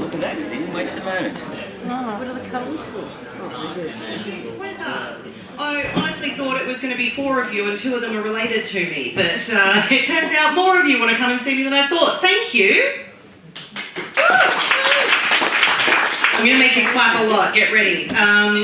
look at that, it didn't waste a moment. Oh, what are the colours for? I honestly thought it was going to be 4 of you and 2 of them are related to me, but it turns out more of you want to come and see me than I thought. Thank you. I'm going to make you clap a lot. Get ready.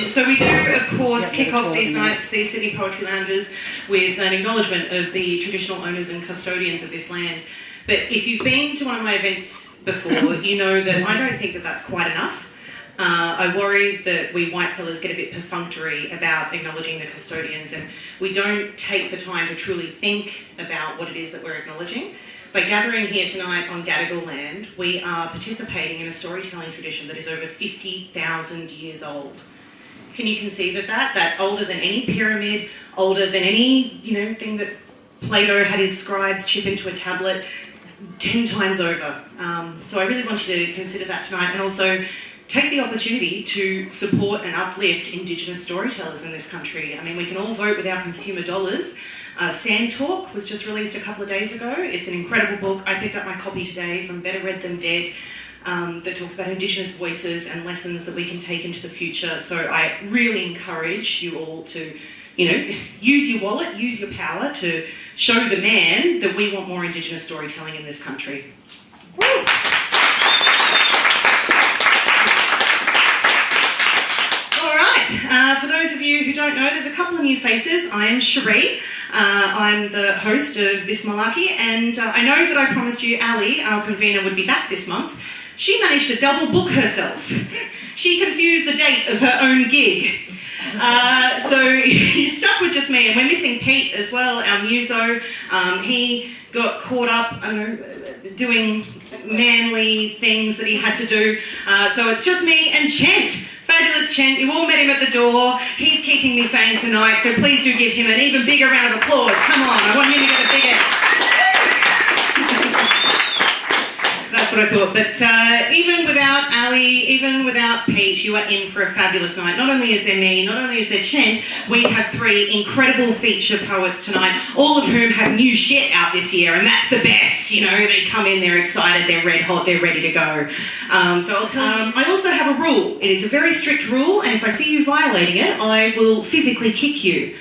So we do, of course, kick off these nights, these Sydney Poetry Lounges, with an acknowledgement of the traditional owners and custodians of this land. But if you've been to one of my events before, you know that I don't think that that's quite enough. I worry that we white fellas get a bit perfunctory about acknowledging the custodians, and we don't take the time to truly think about what it is that we're acknowledging. By gathering here tonight on Gadigal land, we are participating in a storytelling tradition that is over 50,000 years old. Can you conceive of that? That's older than any pyramid, older than any, thing that Plato had his scribes chip into a tablet 10 times over. So I really want you to consider that tonight, and also take the opportunity to support and uplift Indigenous storytellers in this country. I mean, we can all vote with our consumer dollars. Sand Talk was just released a couple of days ago. It's an incredible book. I picked up my copy today from Better Read Than Dead, that talks about Indigenous voices and lessons that we can take into the future. So I really encourage you all to, use your wallet, use your power to show the man that we want more Indigenous storytelling in this country. Woo! For those of you who don't know, there's a couple of new faces. I'm Sheree. I'm the host of this malarkey, and I know that I promised you Ali, our convener, would be back this month. She managed to double book herself. She confused the date of her own gig. So you're stuck with just me, and we're missing Pete as well, our muso. He got caught up, doing manly things that he had to do. So it's just me and Chent. Fabulous Chent, you all met him at the door. He's keeping me sane tonight, so please do give him an even bigger round of applause. Come on, I want him to get the biggest. That's what I thought. But even without Ali, even without Pete, you are in for a fabulous night. Not only is there me, not only is there Chent, we have 3 incredible feature poets tonight, all of whom have new shit out this year, and that's the best. They come in, they're excited, they're red hot, they're ready to go. So I'll tell you, I also have a rule. It is a very strict rule, and if I see you violating it, I will physically kick you.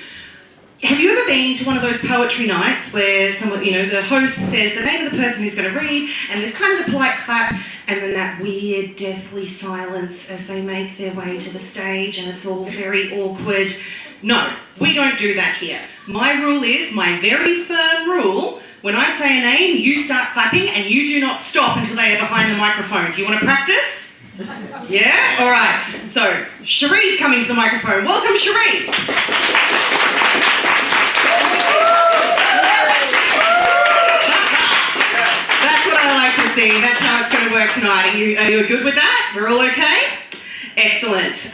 Have you ever been to one of those poetry nights where someone, the host says the name of the person who's going to read, and there's kind of a polite clap, and then that weird, deathly silence as they make their way to the stage, and it's all very awkward? No, we don't do that here. My rule is, my very firm rule, when I say a name, you start clapping, and you do not stop until they are behind the microphone. Do you want to practice? Yeah? All right. So, Sheree's coming to the microphone. Welcome, Sheree. That's what I like to see. That's how it's going to work tonight. Are you good with that? We're all okay? Excellent.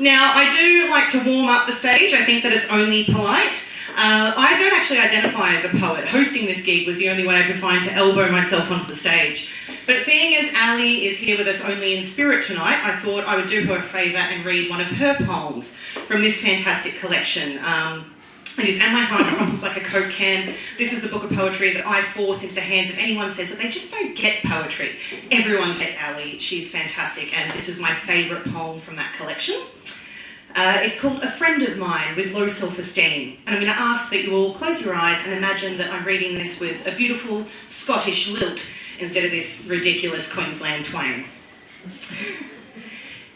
Now, I do like to warm up the stage. I think that it's only polite. I don't actually identify as a poet. Hosting this gig was the only way I could find to elbow myself onto the stage. But seeing as Ali is here with us only in spirit tonight, I thought I would do her a favour and read one of her poems from this fantastic collection. It is And My Heart Crumples Like a Coke Can. This is the book of poetry that I force into the hands of anyone who says that they just don't get poetry. Everyone gets Ali. She's fantastic, and this is my favourite poem from that collection. It's called A Friend of Mine with Low Self-Esteem. And I'm going to ask that you all close your eyes and imagine that I'm reading this with a beautiful Scottish lilt instead of this ridiculous Queensland twang.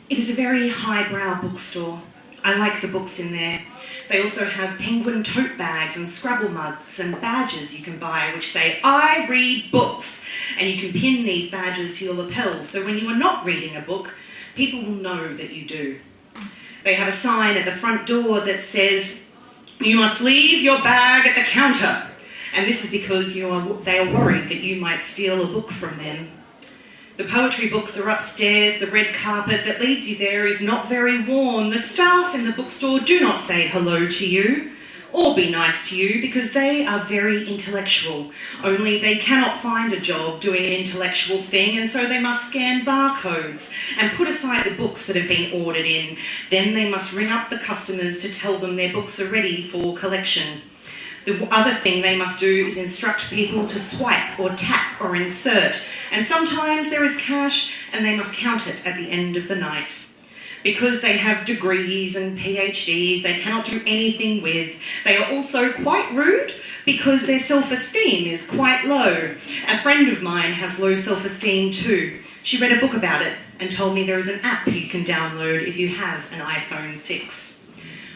It is a very highbrow bookstore. I like the books in there. They also have penguin tote bags and Scrabble mugs and badges you can buy which say, I read books. And you can pin these badges to your lapels, so when you are not reading a book, people will know that you do. They have a sign at the front door that says, you must leave your bag at the counter. And this is because they are worried that you might steal a book from them. The poetry books are upstairs. The red carpet that leads you there is not very worn. The staff in the bookstore do not say hello to you or be nice to you because they are very intellectual. Only they cannot find a job doing an intellectual thing, and so they must scan barcodes and put aside the books that have been ordered in. Then they must ring up the customers to tell them their books are ready for collection. The other thing they must do is instruct people to swipe or tap or insert. And sometimes there is cash and they must count it at the end of the night. Because they have degrees and PhDs they cannot do anything with. They are also quite rude because their self-esteem is quite low. A friend of mine has low self-esteem too. She read a book about it and told me there is an app you can download if you have an iPhone 6.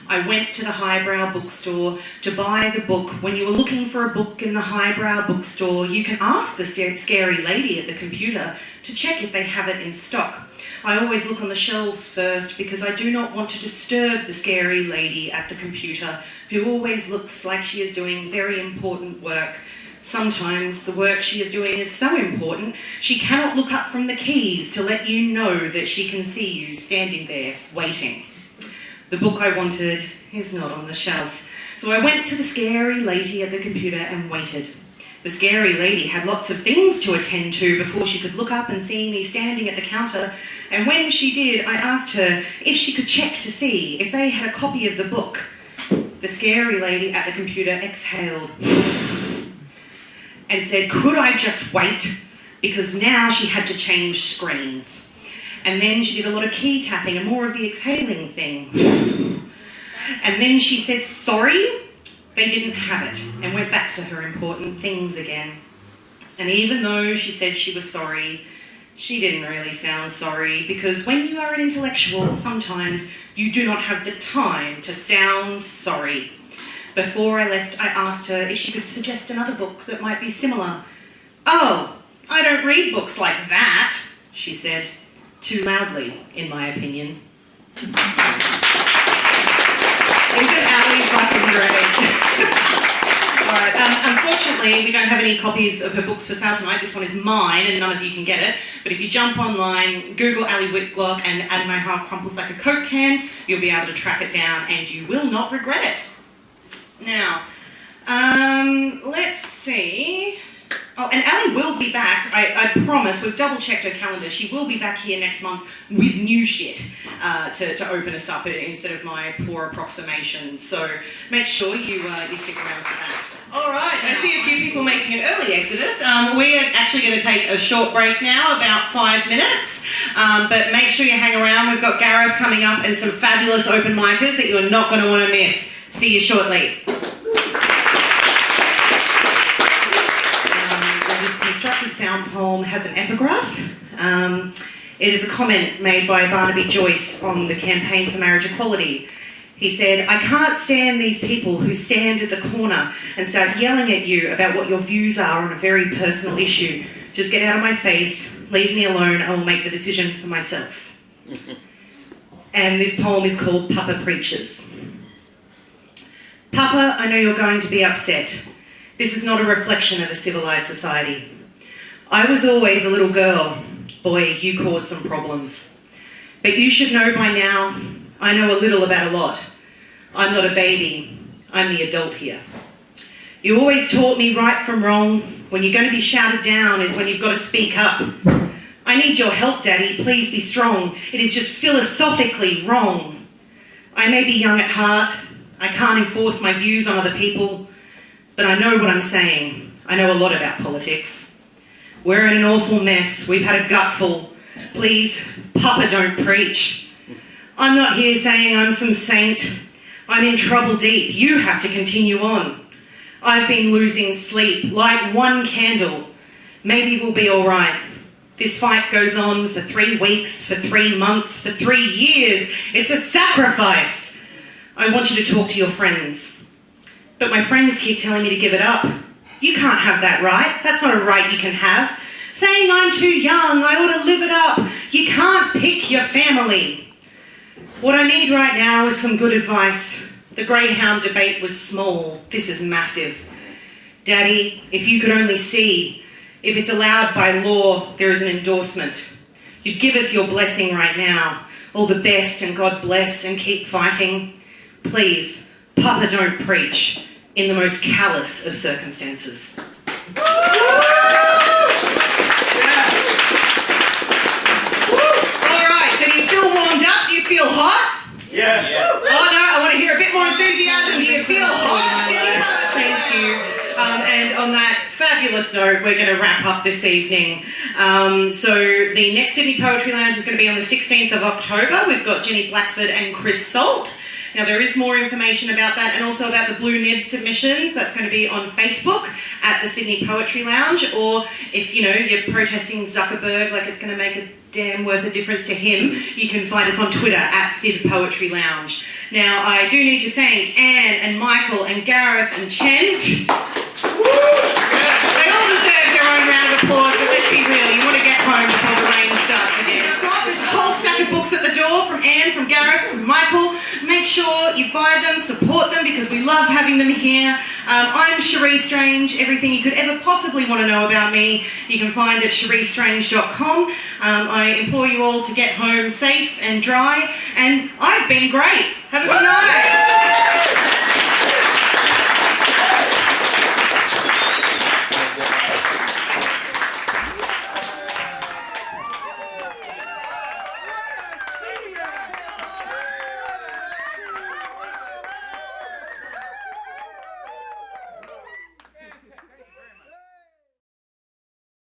I went to the highbrow bookstore to buy the book. When you were looking for a book in the highbrow bookstore, you can ask the scary lady at the computer to check if they have it in stock. I always look on the shelves first because I do not want to disturb the scary lady at the computer who always looks like she is doing very important work. Sometimes the work she is doing is so important she cannot look up from the keys to let you know that she can see you standing there waiting. The book I wanted is not on the shelf, so I went to the scary lady at the computer and waited. The scary lady had lots of things to attend to before she could look up and see me standing at the counter, and when she did, I asked her if she could check to see if they had a copy of the book. The scary lady at the computer exhaled and said, could I just wait? Because now she had to change screens. And then she did a lot of key tapping and more of the exhaling thing. And then she said, sorry, they didn't have it, and went back to her important things again. And even though she said she was sorry, she didn't really sound sorry, because when you are an intellectual, sometimes you do not have the time to sound sorry. Before I left, I asked her if she could suggest another book that might be similar. Oh, I don't read books like that, she said. Too loudly, in my opinion. Isn't Ali fucking great? Alright, unfortunately, we don't have any copies of her books for sale tonight. This one is mine, and none of you can get it. But if you jump online, Google Ali Whitlock and Add My Heart Crumples Like a Coke Can, you'll be able to track it down, and you will not regret it. Now, let's see. Oh, and Ali will be back, I promise, we've double-checked her calendar. She will be back here next month with new shit to open us up instead of my poor approximations. So make sure you stick around for that. All right, I see a few people making an early exodus. We are actually going to take a short break now, about 5 minutes. But make sure you hang around. We've got Gareth coming up and some fabulous open micers that you're not going to want to miss. See you shortly. Constructed Found poem has an epigraph. It is a comment made by Barnaby Joyce on the campaign for marriage equality. He said, I can't stand these people who stand at the corner and start yelling at you about what your views are on a very personal issue. Just get out of my face, leave me alone, I will make the decision for myself. And this poem is called Papa Preaches. Papa, I know you're going to be upset. This is not a reflection of a civilised society. I was always a little girl. Boy, you caused some problems. But you should know by now, I know a little about a lot. I'm not a baby, I'm the adult here. You always taught me right from wrong. When you're going to be shouted down is when you've got to speak up. I need your help, Daddy, please be strong. It is just philosophically wrong. I may be young at heart, I can't enforce my views on other people, but I know what I'm saying. I know a lot about politics. We're in an awful mess. We've had a gutful. Please, Papa, don't preach. I'm not here saying I'm some saint. I'm in trouble deep. You have to continue on. I've been losing sleep. Light one candle. Maybe we'll be all right. This fight goes on for 3 weeks, for 3 months, for 3 years. It's a sacrifice. I want you to talk to your friends. But my friends keep telling me to give it up. You can't have that right. That's not a right you can have. Saying I'm too young, I ought to live it up. You can't pick your family. What I need right now is some good advice. The Greyhound debate was small. This is massive. Daddy, if you could only see, if it's allowed by law, there is an endorsement. You'd give us your blessing right now. All the best and God bless and keep fighting. Please, Papa, don't preach in the most callous of circumstances. Alright, so do you feel warmed up? Do you feel hot? Yeah. Oh no, I want to hear a bit more enthusiasm. Do you feel hot? Thank you. And on that fabulous note, we're going to wrap up this evening. So the next Sydney Poetry Lounge is going to be on the 16th of October. We've got Jenny Blackford and Chris Salt. Now, there is more information about that and also about the Blue Nib submissions. That's going to be on Facebook at the Sydney Poetry Lounge, or if, you know, you're protesting Zuckerberg like it's going to make a damn worth a difference to him, you can find us on Twitter at Sid Poetry Lounge. Now, I do need to thank Anne and Michael and Gareth and Chen. They all deserve their own round of applause, but let's be real, you want to get home before the rain starts again. I've got this whole stack of books at the door from Anne, from Gareth, from Michael. Make sure you buy them, support them, because we love having them here. I'm Sheree Strange. Everything you could ever possibly want to know about me, you can find at shereestrange.com. I implore you all to get home safe and dry, and I've been great. Have a good night.